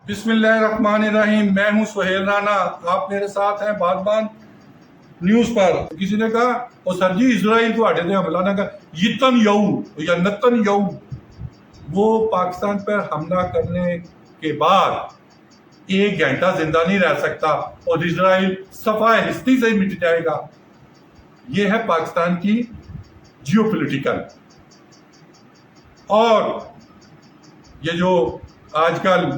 بسم اللہ الرحمن الرحیم۔ میں ہوں سہیل رانا، آپ میرے ساتھ ہیں بادبان نیوز پر۔ کسی نے کہا او سر جی اسرائیل کو ہٹے تھے حملہ نہ کر، یتن یہو یا نتن یہو وہ پاکستان پر حملہ کرنے کے بعد ایک گھنٹہ زندہ نہیں رہ سکتا اور اسرائیل صفحہ ہستی سے مٹ جائے گا۔ یہ ہے پاکستان کی جیو پولیٹیکل۔ اور یہ جو آج کل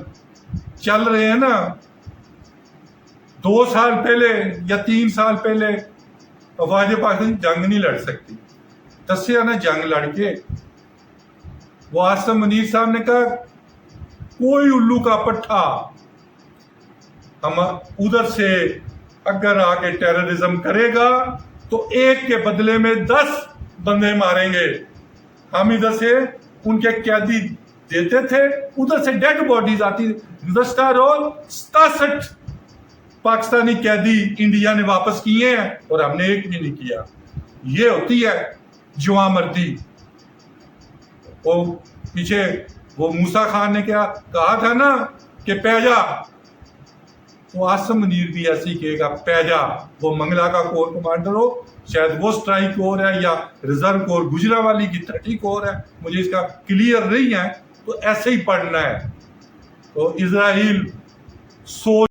چل رہے ہیں نا، 2 سال پہلے یا 3 سال پہلے افواج پاکستان جنگ نہیں لڑ سکتی، دسیا نا جنگ لڑ کے۔ وہ آصم منیر صاحب نے کہا کوئی الو کا پٹھا ہم ادھر سے اگر آ کے ٹیررزم کرے گا تو ایک کے بدلے میں 10 بندے ماریں گے۔ ہم ادھر سے ان کے قیدی دیتے تھے، ادھر سے ڈیڈ باڈیز آتی۔ گزشتہ روز 67 پاکستانی قیدی انڈیا نے واپس کیے ہیں اور ہم نے ایک بھی نہیں کیا۔ یہ ہوتی ہے جواں مردی۔ وہ پیچھے وہ موسیٰ خان نے کیا کہا تھا نا کہ پیجا، وہ آصم منیر بھی ایسی کہے گا پیجا۔ وہ منگلا کا کور کمانڈر ہو، شاید وہ سٹرائک کور ہے یا ریزرو کور گجرانوالے کی 30 کور ہے، مجھے اس کا کلیئر نہیں ہے، تو ایسے ہی پڑھنا ہے۔ تو اسرائیل سوچ